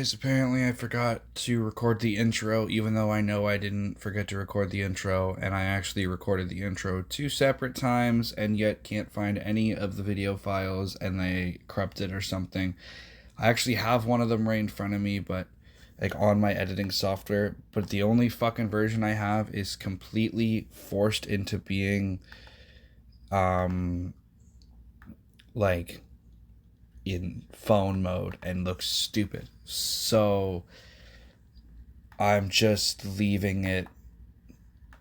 guys, apparently I forgot to record the intro, even though I know I didn't forget to record the intro, and I actually recorded the intro 2 separate times, and yet can't find any of the video files, and they corrupted or something. I actually have one of them right in front of me, but like on my editing software, but the only fucking version I have is completely forced into being like in phone mode and looks stupid. So I'm just leaving it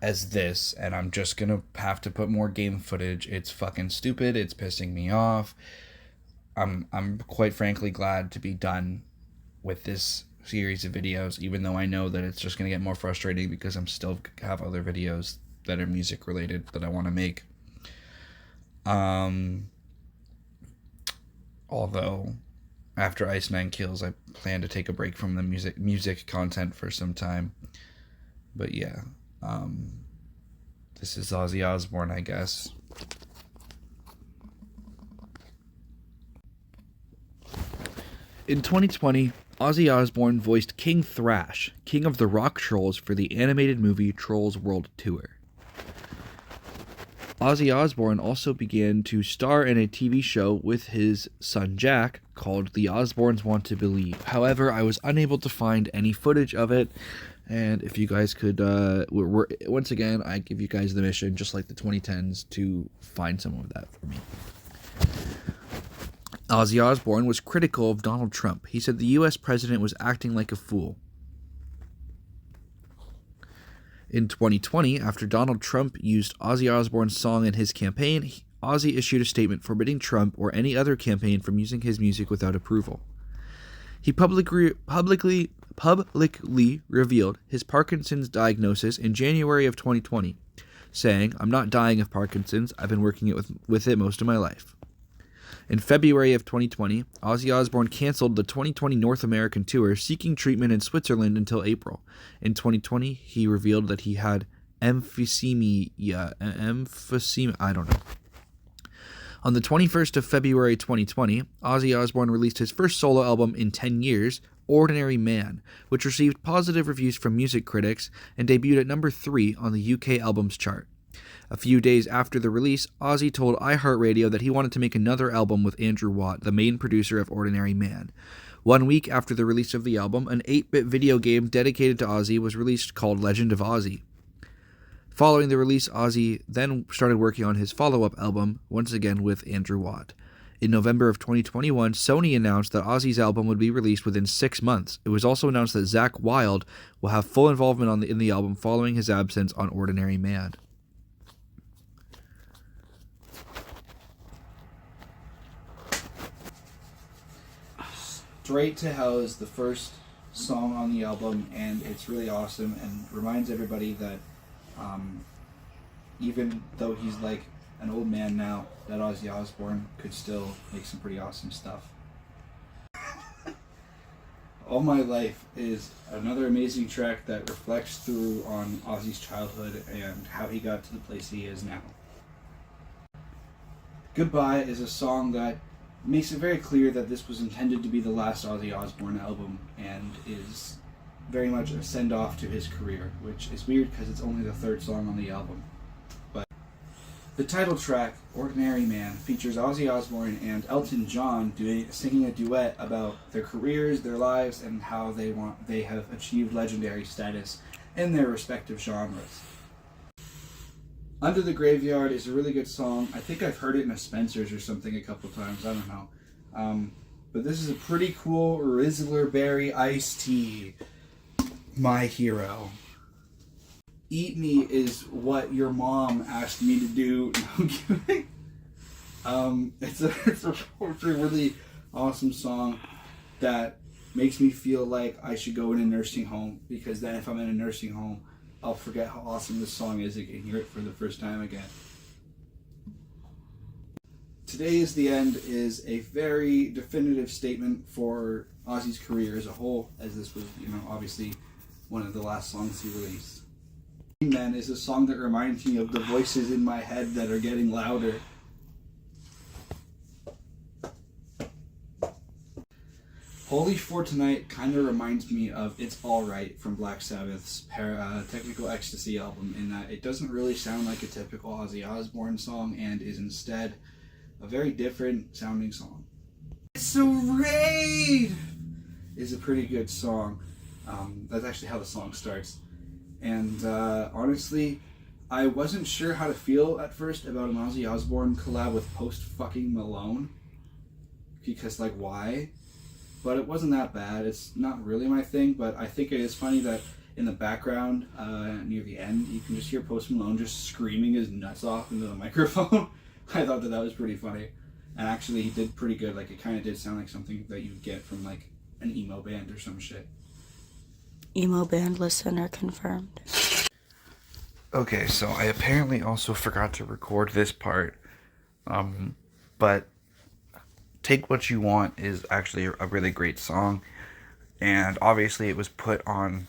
as this, and I'm just gonna have to put more game footage. It's fucking stupid. It's pissing me off. I'm quite frankly glad to be done with this series of videos, even though I know that it's just gonna get more frustrating because I'm still have other videos that are music related that I want to make. Although after Iceman Kills, I plan to take a break from the music content for some time. But yeah, this is Ozzy Osbourne, I guess. In 2020, Ozzy Osbourne voiced King Thrash, king of the rock trolls, for the animated movie Trolls World Tour. Ozzy Osbourne also began to star in a TV show with his son Jack called The Osbournes Want to Believe. However, I was unable to find any footage of it, and if you guys could, once again, I give you guys the mission, just like the 2010s, to find some of that for me. Ozzy Osbourne was critical of Donald Trump. He said the U.S. president was acting like a fool. In 2020, after Donald Trump used Ozzy Osbourne's song in his campaign, Ozzy issued a statement forbidding Trump or any other campaign from using his music without approval. He publicly revealed his Parkinson's diagnosis in January of 2020, saying, "I'm not dying of Parkinson's. I've been working with it most of my life." In February of 2020, Ozzy Osbourne canceled the 2020 North American tour, seeking treatment in Switzerland until April. In 2020, he revealed that he had emphysema, I don't know. On the 21st of February 2020, Ozzy Osbourne released his first solo album in 10 years, Ordinary Man, which received positive reviews from music critics and debuted at number 3 on the UK albums chart. A few days after the release, Ozzy told iHeartRadio that he wanted to make another album with Andrew Watt, the main producer of Ordinary Man. 1 week after the release of the album, an 8-bit video game dedicated to Ozzy was released called Legend of Ozzy. Following the release, Ozzy then started working on his follow-up album, once again with Andrew Watt. In November of 2021, Sony announced that Ozzy's album would be released within 6 months. It was also announced that Zakk Wylde will have full involvement in the album following his absence on Ordinary Man. Straight to Hell is the first song on the album, and it's really awesome and reminds everybody that even though he's like an old man now, that Ozzy Osbourne could still make some pretty awesome stuff. All My Life is another amazing track that reflects through on Ozzy's childhood and how he got to the place he is now. Goodbye is a song that makes it very clear that this was intended to be the last Ozzy Osbourne album and is very much a send-off to his career, which is weird because it's only the 3rd song on the album. But the title track, Ordinary Man, features Ozzy Osbourne and Elton John singing a duet about their careers, their lives, and how they have achieved legendary status in their respective genres. Under the Graveyard is a really good song. I think I've heard it in a Spencer's or something a couple times. I don't know. But this is a pretty cool Rizzler Berry iced tea. My hero. Eat Me is what your mom asked me to do. No, I'm kidding. It's a really awesome song that makes me feel like I should go in a nursing home, because then if I'm in a nursing home, I'll forget how awesome this song is and can hear it for the first time again. Today Is the End is a very definitive statement for Ozzy's career as a whole, as this was, obviously one of the last songs he released. Man is a song that reminds me of the voices in my head that are getting louder. Holy for Tonight kind of reminds me of It's Alright from Black Sabbath's Technical Ecstasy album, in that it doesn't really sound like a typical Ozzy Osbourne song and is instead a very different sounding song. It's So Raid is a pretty good song. That's actually how the song starts. And honestly, I wasn't sure how to feel at first about an Ozzy Osbourne collab with Post fucking Malone. Because, like, why? But it wasn't that bad. It's not really my thing, but I think it is funny that in the background, near the end, you can just hear Post Malone just screaming his nuts off into the microphone. I thought that was pretty funny. And actually, he did pretty good. Like, it kind of did sound like something that you'd get from, like, an emo band or some shit. Emo band listener confirmed. Okay, so I apparently also forgot to record this part. But Take What You Want is actually a really great song. And obviously it was put on...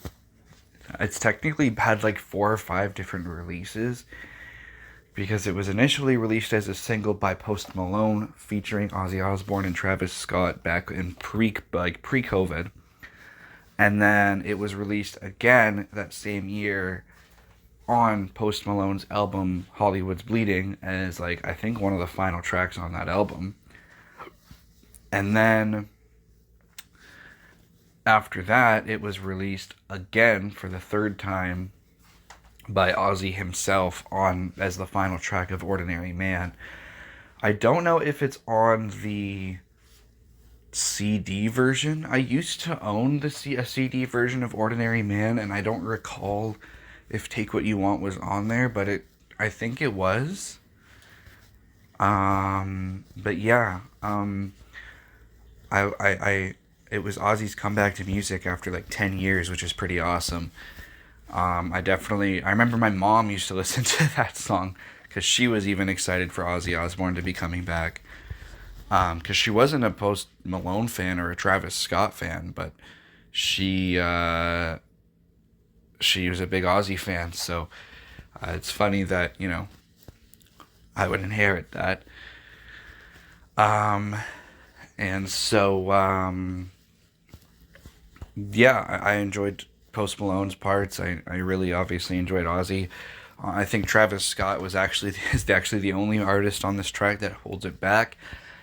It's technically had like 4 or 5 different releases, because it was initially released as a single by Post Malone featuring Ozzy Osbourne and Travis Scott back in pre-COVID. And then it was released again that same year on Post Malone's album Hollywood's Bleeding as, like, I think one of the final tracks on that album. And then after that, it was released again for the 3rd time by Ozzy himself on as the final track of Ordinary Man. I don't know if it's on the CD version. I used to own a CD version of Ordinary Man, and I don't recall if Take What You Want was on there, but I think it was. But yeah, it was Ozzy's comeback to music after like 10 years, which is pretty awesome. I remember my mom used to listen to that song because she was even excited for Ozzy Osbourne to be coming back. Because she wasn't a Post Malone fan or a Travis Scott fan, but she was a big Ozzy fan. So it's funny that, you know, I would inherit that. And so, yeah, I enjoyed Post Malone's parts. I really obviously enjoyed Ozzy. I think Travis Scott is actually the only artist on this track that holds it back.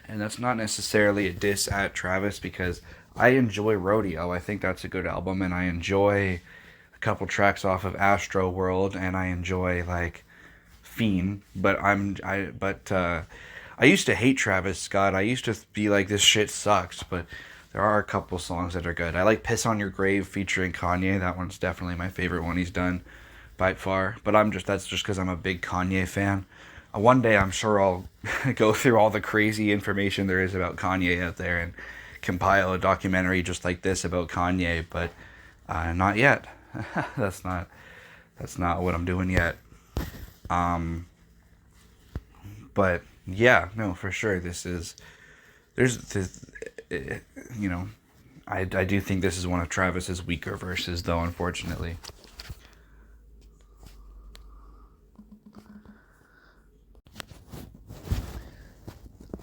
And that's not necessarily a diss at Travis, because I enjoy Rodeo. I think that's a good album, and I enjoy a couple tracks off of Astro World, and I enjoy, like, Fiend. But I used to hate Travis Scott. I used to be like, this shit sucks, but there are a couple songs that are good. I like Piss on Your Grave featuring Kanye. That one's definitely my favorite one he's done by far. But that's just because I'm a big Kanye fan. One day I'm sure I'll go through all the crazy information there is about Kanye out there and compile a documentary just like this about Kanye, but not yet. That's not what I'm doing yet. But yeah, no, for sure. You know, I do think this is one of Travis's weaker verses, though, unfortunately.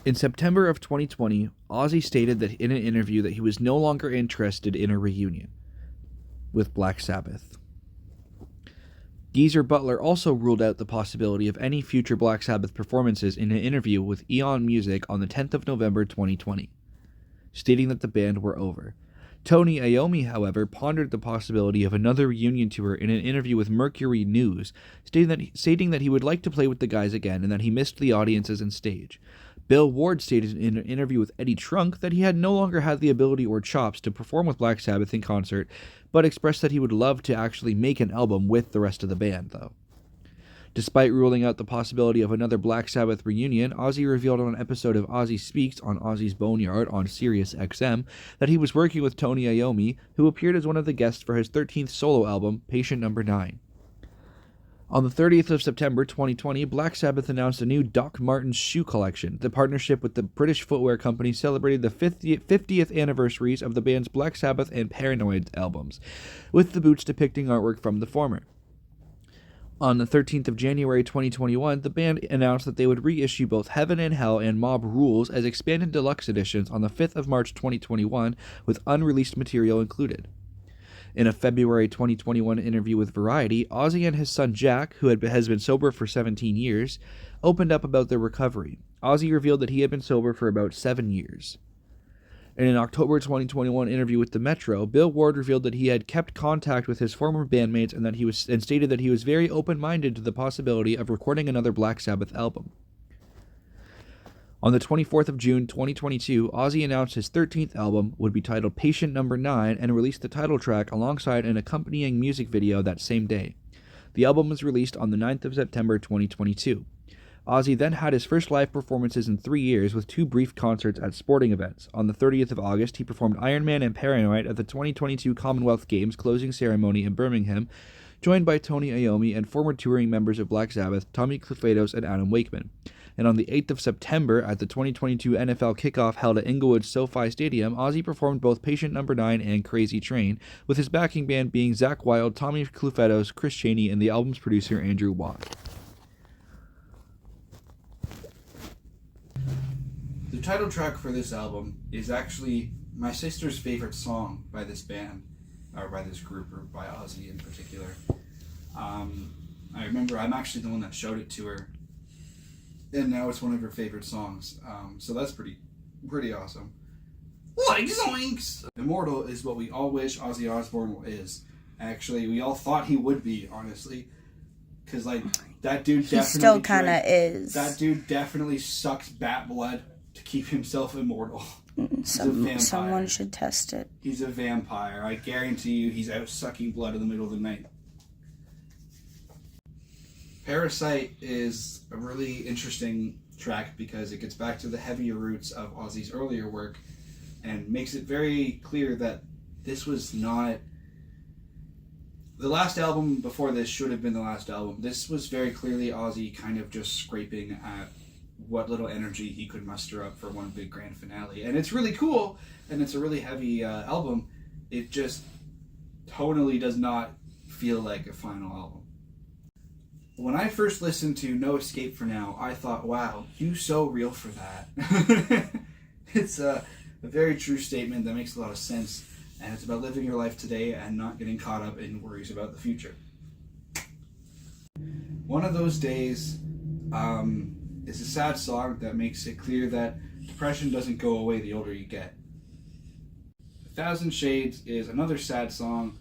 In September of 2020, Ozzy stated that in an interview that he was no longer interested in a reunion with Black Sabbath. Geezer Butler also ruled out the possibility of any future Black Sabbath performances in an interview with Eon Music on the 10th of November 2020, stating that the band were over. Tony Iommi, however, pondered the possibility of another reunion tour in an interview with Mercury News, stating that he would like to play with the guys again and that he missed the audiences and stage. Bill Ward stated in an interview with Eddie Trunk that he had no longer had the ability or chops to perform with Black Sabbath in concert, but expressed that he would love to actually make an album with the rest of the band, though. Despite ruling out the possibility of another Black Sabbath reunion, Ozzy revealed on an episode of Ozzy Speaks on Ozzy's Boneyard on Sirius XM that he was working with Tony Iommi, who appeared as one of the guests for his 13th solo album, Patient Number 9. On the 30th of September 2020, Black Sabbath announced a new Doc Martens shoe collection. The partnership with the British footwear company celebrated the 50th anniversaries of the band's Black Sabbath and Paranoid albums, with the boots depicting artwork from the former. On the 13th of January 2021, the band announced that they would reissue both Heaven and Hell and Mob Rules as expanded deluxe editions on the 5th of March 2021, with unreleased material included. In a February 2021 interview with Variety, Ozzy and his son Jack, who has been sober for 17 years, opened up about their recovery. Ozzy revealed that he had been sober for about 7 years. In an October 2021 interview with the Metro, Bill Ward revealed that he had kept contact with his former bandmates and stated that he was very open-minded to the possibility of recording another Black Sabbath album. On the 24th of June 2022, Ozzy announced his 13th album would be titled Patient Number 9 and released the title track alongside an accompanying music video that same day. The album was released on the 9th of September 2022. Ozzy then had his first live performances in 3 years with 2 brief concerts at sporting events. On the 30th of August, he performed Iron Man and Paranoid at the 2022 Commonwealth Games closing ceremony in Birmingham, joined by Tony Iommi and former touring members of Black Sabbath, Tommy Clufetos and Adam Wakeman. And on the 8th of September, at the 2022 NFL kickoff held at Inglewood's SoFi Stadium, Ozzy performed both Patient Number 9 and Crazy Train, with his backing band being Zakk Wylde, Tommy Clufetos, Chris Chaney, and the album's producer Andrew Watt. The title track for this album is actually my sister's favorite song by this band, or by this group, or by Ozzy in particular. I remember I'm actually the one that showed it to her, and now it's one of her favorite songs. So that's pretty awesome. Like zoinks! Immortal is what we all wish Ozzy Osbourne is. Actually, we all thought he would be, honestly. Because, like, that dude definitely... He still kind of is. That dude definitely sucks bat blood to keep himself immortal. Someone should test it. He's a vampire. I guarantee you he's out sucking blood in the middle of the night. Parasite is a really interesting track because it gets back to the heavier roots of Ozzy's earlier work and makes it very clear that this was not... The last album before this should have been the last album. This was very clearly Ozzy kind of just scraping at what little energy he could muster up for one big grand finale. And it's really cool, and it's a really heavy album. It just tonally does not feel like a final album. When I first listened to No Escape for Now, I thought, wow, you so real for that. It's a very true statement that makes a lot of sense, and it's about living your life today and not getting caught up in worries about the future. One of Those Days is a sad song that makes it clear that depression doesn't go away the older you get. 1,000 Shades is another sad song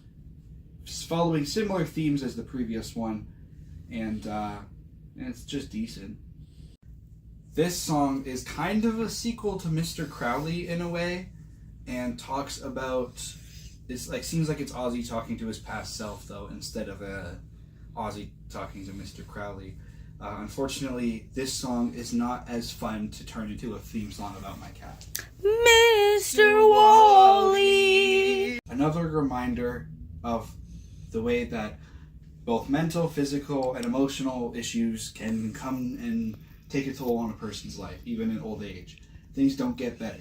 following similar themes as the previous one, and it's just decent. This song is kind of a sequel to Mr. Crowley in a way, and talks about... seems like it's Ozzy talking to his past self, though, instead of Ozzy talking to Mr. Crowley. Unfortunately, this song is not as fun to turn into a theme song about my cat. Mr. Wally! Another reminder of the way that both mental, physical, and emotional issues can come and take a toll on a person's life, even in old age. Things don't get better.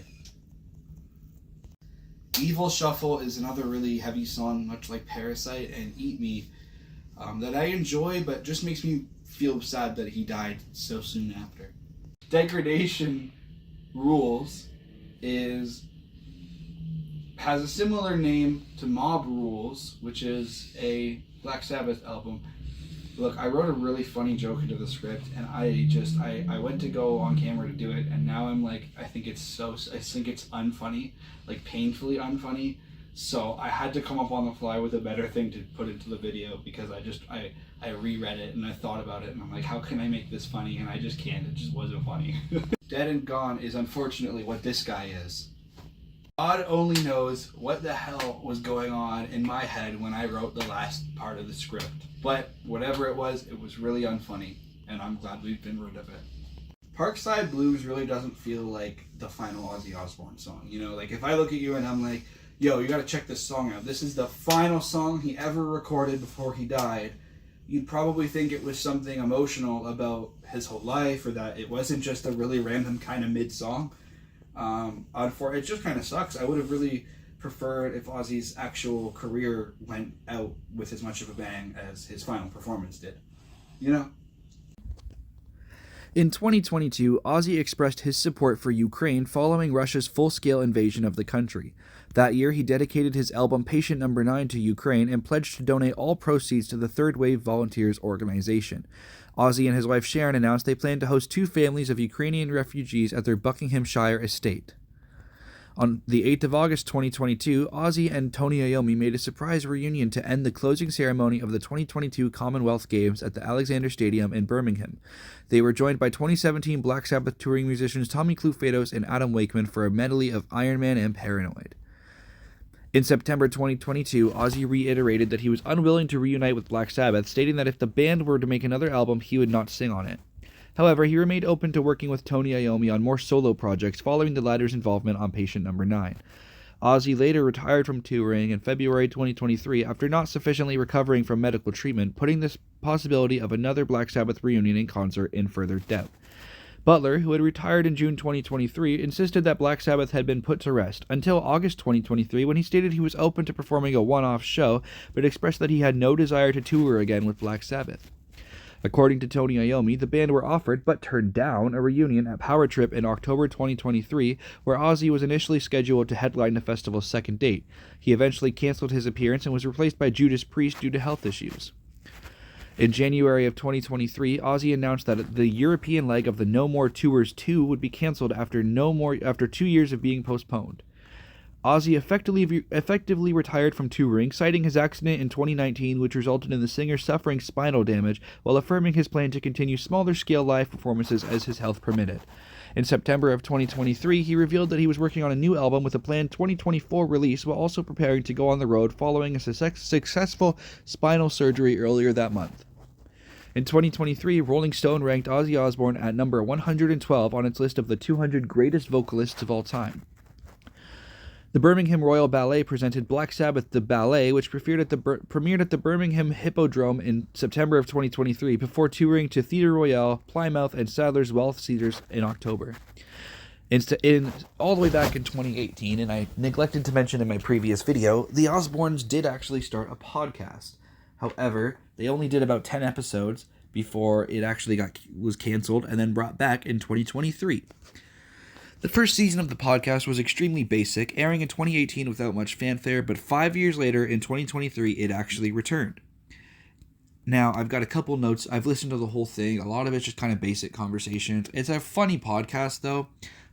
Evil Shuffle is another really heavy song, much like Parasite and Eat Me, that I enjoy, but just makes me feel sad that he died so soon after. Degradation Rules has a similar name to Mob Rules, which is a Black Sabbath album. Look, I wrote a really funny joke into the script, and I went to go on camera to do it, and now I'm like, I think it's unfunny, like painfully unfunny. So I had to come up on the fly with a better thing to put into the video, because I reread it and I thought about it, and I'm like, how can I make this funny? And I just can't. It just wasn't funny. Dead and Gone is unfortunately what this guy is. God only knows what the hell was going on in my head when I wrote the last part of the script. But whatever it was really unfunny, and I'm glad we've been rid of it. Parkside Blues really doesn't feel like the final Ozzy Osbourne song. You know, like if I look at you and I'm like, yo, you gotta check this song out. This is the final song he ever recorded before he died. You'd probably think it was something emotional about his whole life, or that it wasn't just a really random kind of mid-song. It just kind of sucks. I would have really preferred if Ozzy's actual career went out with as much of a bang as his final performance did. you know. In 2022, Ozzy expressed his support for Ukraine following Russia's full-scale invasion of the country. That year, he dedicated his album Patient Number 9 to Ukraine and pledged to donate all proceeds to the Third Wave Volunteers organization. Ozzy and his wife Sharon announced they plan to host 2 families of Ukrainian refugees at their Buckinghamshire estate. On the 8th of August 2022, Ozzy and Tony Iommi made a surprise reunion to end the closing ceremony of the 2022 Commonwealth Games at the Alexander Stadium in Birmingham. They were joined by 2017 Black Sabbath touring musicians Tommy Clufados and Adam Wakeman for a medley of Iron Man and Paranoid. In September 2022, Ozzy reiterated that he was unwilling to reunite with Black Sabbath, stating that if the band were to make another album, he would not sing on it. However, he remained open to working with Tony Iommi on more solo projects following the latter's involvement on Patient Number 9. Ozzy later retired from touring in February 2023 after not sufficiently recovering from medical treatment, putting this possibility of another Black Sabbath reunion in concert in further doubt. Butler, who had retired in June 2023, insisted that Black Sabbath had been put to rest until August 2023 when he stated he was open to performing a one-off show, but expressed that he had no desire to tour again with Black Sabbath. According to Tony Iommi, the band were offered, but turned down, a reunion at Power Trip in October 2023, where Ozzy was initially scheduled to headline the festival's second date. He eventually canceled his appearance and was replaced by Judas Priest due to health issues. In January of 2023, Ozzy announced that the European leg of the No More Tours 2 would be canceled after 2 years of being postponed. Ozzy effectively retired from touring, citing his accident in 2019, which resulted in the singer suffering spinal damage, while affirming his plan to continue smaller-scale live performances as his health permitted. In September of 2023, he revealed that he was working on a new album with a planned 2024 release, while also preparing to go on the road following a successful spinal surgery earlier that month. In 2023, Rolling Stone ranked Ozzy Osbourne at number 112 on its list of the 200 greatest vocalists of all time. The Birmingham Royal Ballet presented Black Sabbath the Ballet, which premiered at the Birmingham Hippodrome in September of 2023, before touring to Theatre Royal, Plymouth, and Sadler's Wells Theatres in October. All the way back in 2018, and I neglected to mention in my previous video, the Osbournes did actually start a podcast. However, they only did about 10 episodes before it actually was canceled and then brought back in 2023. The first season of the podcast was extremely basic, airing in 2018 without much fanfare, but 5 years later, in 2023, it actually returned. Now, I've got a couple notes. I've listened to the whole thing. A lot of it's just kind of basic conversations. It's a funny podcast, though,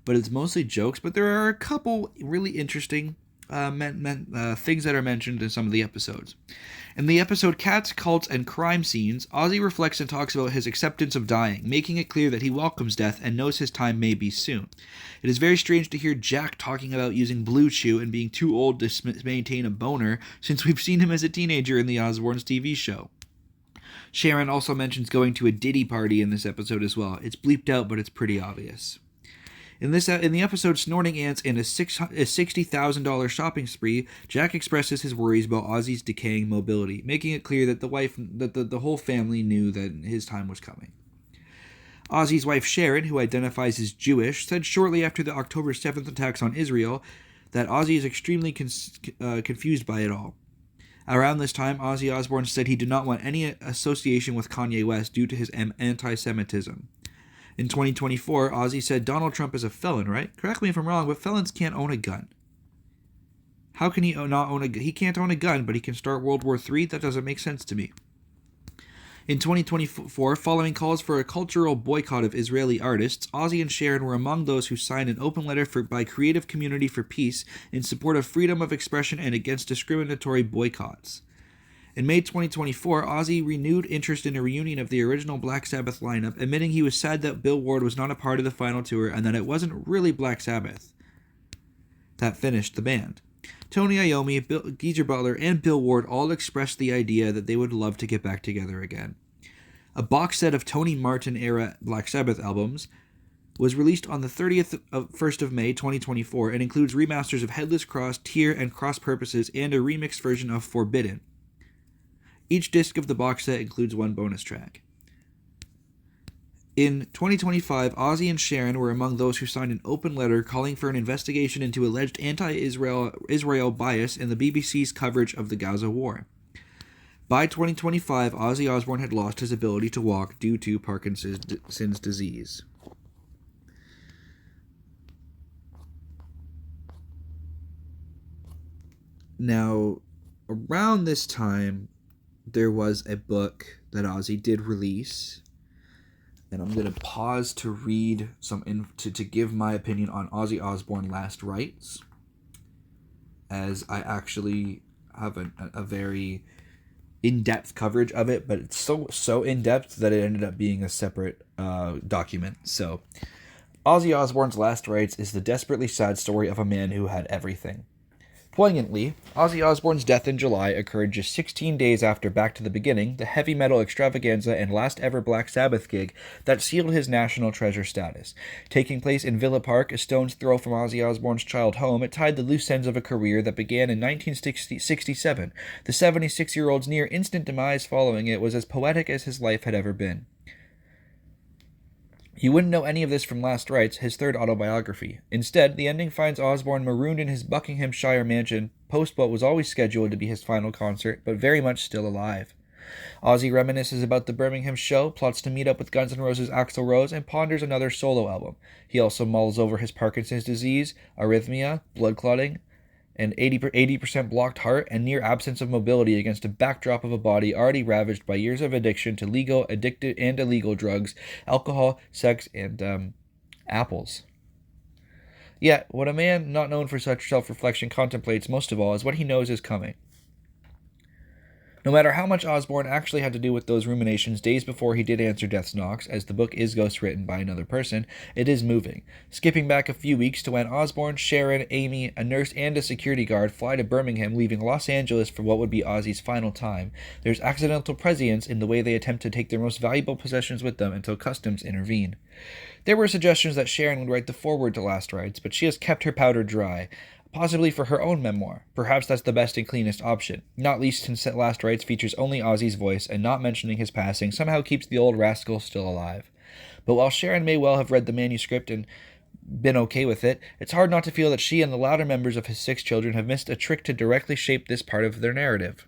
but it's mostly jokes, but there are a couple really interesting things that are mentioned in some of the episodes. In the episode Cats, Cults, and Crime Scenes, Ozzy reflects and talks about his acceptance of dying, making it clear that he welcomes death and knows his time may be soon. It is very strange to hear Jack talking about using Blue Chew and being too old to maintain a boner, since we've seen him as a teenager in the Osbournes TV show. Sharon also mentions going to a Diddy party in this episode as well. It's bleeped out, but it's pretty obvious. In the episode Snorting Ants and a $60,000 shopping spree, Jack expresses his worries about Ozzy's decaying mobility, making it clear that the whole family knew that his time was coming. Ozzy's wife Sharon, who identifies as Jewish, said shortly after the October 7th attacks on Israel that Ozzy is extremely confused by it all. Around this time, Ozzy Osbourne said he did not want any association with Kanye West due to his anti-Semitism. In 2024, Ozzy said Donald Trump is a felon, right? Correct me if I'm wrong, but felons can't own a gun. How can he not own a gun? He can't own a gun, but he can start World War III? That doesn't make sense to me. In 2024, following calls for a cultural boycott of Israeli artists, Ozzy and Sharon were among those who signed an open letter by Creative Community for Peace in support of freedom of expression and against discriminatory boycotts. In May 2024, Ozzy renewed interest in a reunion of the original Black Sabbath lineup, admitting he was sad that Bill Ward was not a part of the final tour and that it wasn't really Black Sabbath that finished the band. Tony Iommi, Geezer Butler, and Bill Ward all expressed the idea that they would love to get back together again. A box set of Tony Martin-era Black Sabbath albums was released on the 1st of May 2024 and includes remasters of Headless Cross, Tear, and Cross Purposes, and a remixed version of Forbidden. Each disc of the box set includes one bonus track. In 2025, Ozzy and Sharon were among those who signed an open letter calling for an investigation into alleged anti-Israel bias in the BBC's coverage of the Gaza war. By 2025, Ozzy Osbourne had lost his ability to walk due to Parkinson's disease. Now, around this time, there was a book that Ozzy did release, and I'm going to pause to read to give my opinion on Ozzy Osbourne Last Rites, as I actually have a very in-depth coverage of it, but it's so in-depth that it ended up being a separate document. So, Ozzy Osbourne's Last Rites is the desperately sad story of a man who had everything. Poignantly, Ozzy Osbourne's death in July occurred just 16 days after Back to the Beginning, the heavy metal extravaganza and last ever Black Sabbath gig that sealed his national treasure status. Taking place in Villa Park, a stone's throw from Ozzy Osbourne's child home, it tied the loose ends of a career that began in 1967. The 76-year-old's near instant demise following it was as poetic as his life had ever been. You wouldn't know any of this from Last Rites, his third autobiography. Instead, the ending finds Osbourne marooned in his Buckinghamshire mansion, post what was always scheduled to be his final concert, but very much still alive. Ozzy reminisces about the Birmingham show, plots to meet up with Guns N' Roses' Axl Rose, and ponders another solo album. He also mulls over his Parkinson's disease, arrhythmia, blood clotting, an 80% blocked heart, and near absence of mobility against a backdrop of a body already ravaged by years of addiction to legal, addicted, and illegal drugs, alcohol, sex, and apples. Yet, what a man not known for such self-reflection contemplates most of all is what he knows is coming. No matter how much Osbourne actually had to do with those ruminations days before he did answer death's knocks, as the book is ghostwritten by another person, it is moving. Skipping back a few weeks to when Osbourne, Sharon, Amy, a nurse, and a security guard fly to Birmingham, leaving Los Angeles for what would be Ozzy's final time, there's accidental prescience in the way they attempt to take their most valuable possessions with them until customs intervene. There were suggestions that Sharon would write the foreword to Last Rites, but she has kept her powder dry, possibly for her own memoir. Perhaps that's the best and cleanest option, not least since Last Rites features only Ozzy's voice, and not mentioning his passing somehow keeps the old rascal still alive. But while Sharon may well have read the manuscript and been okay with it, it's hard not to feel that she and the louder members of his 6 children have missed a trick to directly shape this part of their narrative.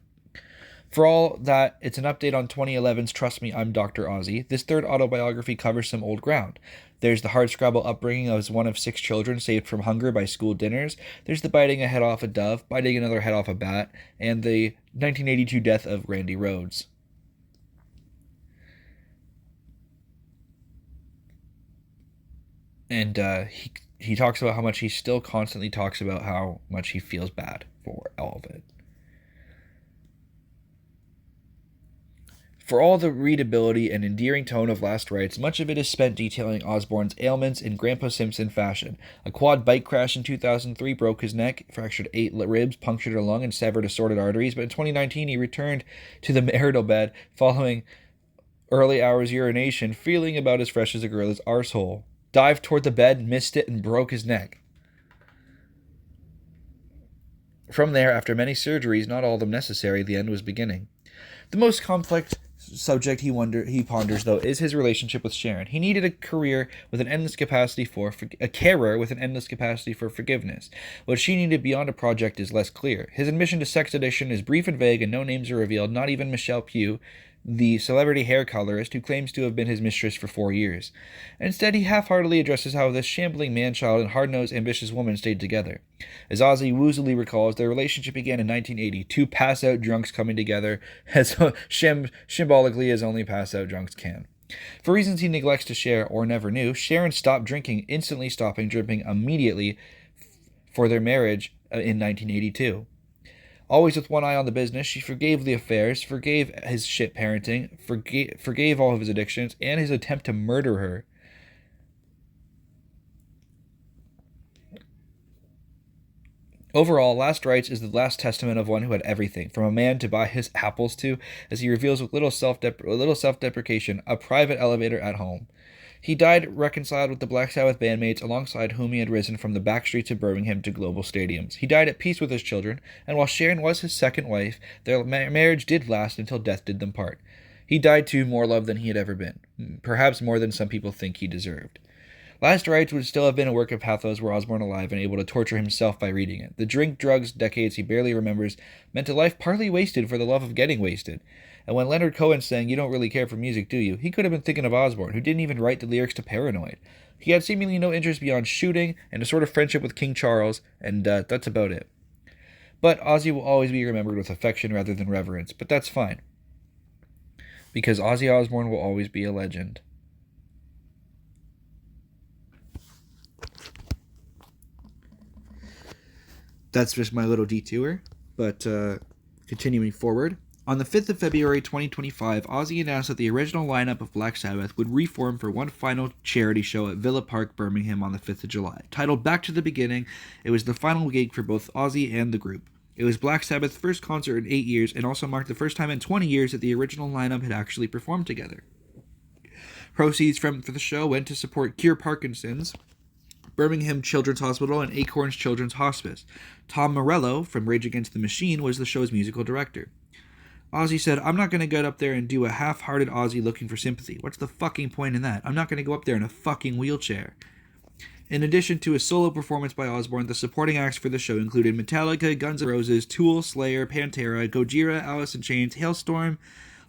For all that it's an update on 2011's Trust Me, I'm Dr. Ozzy, this third autobiography covers some old ground. There's the hardscrabble upbringing as one of 6 children saved from hunger by school dinners. There's the biting a head off a dove, biting another head off a bat, and the 1982 death of Randy Rhoads. And he talks about how much he still constantly talks about how much he feels bad for all of it. For all the readability and endearing tone of Last Rites, much of it is spent detailing Osbourne's ailments in Grandpa Simpson fashion. A quad bike crash in 2003 broke his neck, fractured 8 ribs, punctured a lung, and severed assorted arteries, but in 2019 he returned to the marital bed following early hours urination, feeling about as fresh as a gorilla arsehole. Dived toward the bed, missed it, and broke his neck. From there, after many surgeries, not all of them necessary, the end was beginning. The most complex subject he ponders, though, is his relationship with Sharon. He needed a career with an endless capacity for forgiveness. What she needed beyond a project is less clear. His admission to sex addiction is brief and vague, and no names are revealed, not even Michelle Pugh, the celebrity hair colorist who claims to have been his mistress for 4 years. Instead, he half-heartedly addresses how this shambling man-child and hard-nosed, ambitious woman stayed together. As Ozzy woozily recalls, their relationship began in 1980, 2 pass-out drunks coming together, as symbolically as only pass-out drunks can. For reasons he neglects to share or never knew, Sharon stopped drinking, instantly stopping drinking immediately for their marriage in 1982. Always with one eye on the business, she forgave the affairs, forgave his shit parenting, forgave all of his addictions, and his attempt to murder her. Overall, Last Rites is the last testament of one who had everything, from a man to buy his apples to, as he reveals with little self-deprecation, a private elevator at home. He died reconciled with the Black Sabbath bandmates alongside whom he had risen from the back streets of Birmingham to global stadiums. He died at peace with his children, and while Sharon was his second wife, their marriage did last until death did them part. He died too more loved than he had ever been, perhaps more than some people think he deserved. Last Rites would still have been a work of pathos were Osbourne alive and able to torture himself by reading it. The drink, drugs, decades he barely remembers meant a life partly wasted for the love of getting wasted. And when Leonard Cohen sang, "You don't really care for music, do you?" he could have been thinking of Osbourne, who didn't even write the lyrics to Paranoid. He had seemingly no interest beyond shooting and a sort of friendship with King Charles, and that's about it. But Ozzy will always be remembered with affection rather than reverence, but that's fine. Because Ozzy Osbourne will always be a legend. That's just my little detour, but continuing forward. On the 5th of February 2025, Ozzy announced that the original lineup of Black Sabbath would reform for one final charity show at Villa Park, Birmingham on the 5th of July. Titled Back to the Beginning, it was the final gig for both Ozzy and the group. It was Black Sabbath's first concert in 8 years and also marked the first time in 20 years that the original lineup had actually performed together. Proceeds for the show went to support Cure Parkinson's, Birmingham Children's Hospital, and Acorns Children's Hospice. Tom Morello from Rage Against the Machine was the show's musical director. Ozzy said, "I'm not going to get up there and do a half-hearted Ozzy looking for sympathy. What's the fucking point in that? I'm not going to go up there in a fucking wheelchair." In addition to a solo performance by Osbourne, the supporting acts for the show included Metallica, Guns N' Roses, Tool, Slayer, Pantera, Gojira, Alice in Chains, Hailstorm,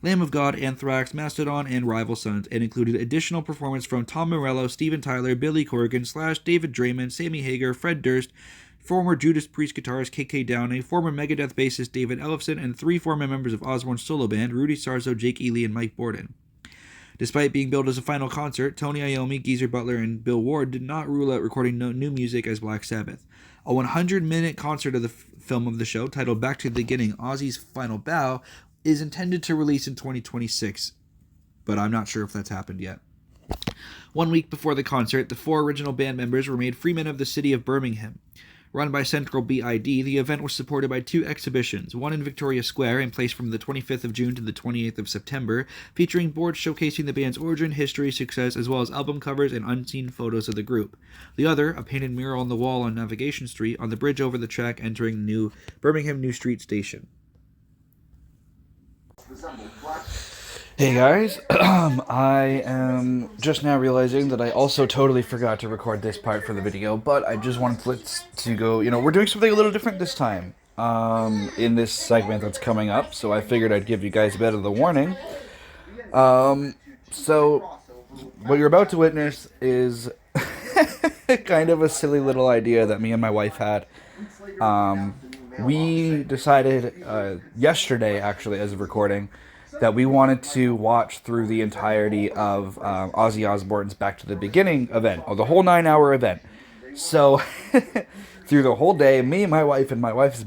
Lamb of God, Anthrax, Mastodon, and Rival Sons, and included additional performance from Tom Morello, Steven Tyler, Billy Corgan, Slash, David Draymond, Sammy Hagar, Fred Durst, former Judas Priest guitarist KK Downey, former Megadeth bassist David Ellefson, and 3 former members of Osbourne's solo band, Rudy Sarzo, Jake Ely, and Mike Borden. Despite being billed as a final concert, Tony Iommi, Geezer Butler, and Bill Ward did not rule out recording new music as Black Sabbath. A 100-minute concert of the film of the show, titled Back to the Beginning, Ozzy's Final Bow, is intended to release in 2026, but I'm not sure if that's happened yet. 1 week before the concert, the 4 original band members were made freemen of the city of Birmingham. Run by Central BID, the event was supported by 2 exhibitions, one in Victoria Square in place from the 25th of June to the 28th of September, featuring boards showcasing the band's origin, history, success, as well as album covers and unseen photos of the group. The other, a painted mural on the wall on Navigation Street, on the bridge over the track entering New Birmingham New Street Station. Hey guys, I am just now realizing that I also totally forgot to record this part for the video, but I just wanted to go, we're doing something a little different this time in this segment that's coming up, so I figured I'd give you guys a bit of the warning. So, what you're about to witness is kind of a silly little idea that me and my wife had. We decided yesterday, actually, as of recording, that we wanted to watch through the entirety of Ozzy Osbourne's Back to the Beginning event, or the whole 9-hour event. So, through the whole day, me, my wife, and my wife's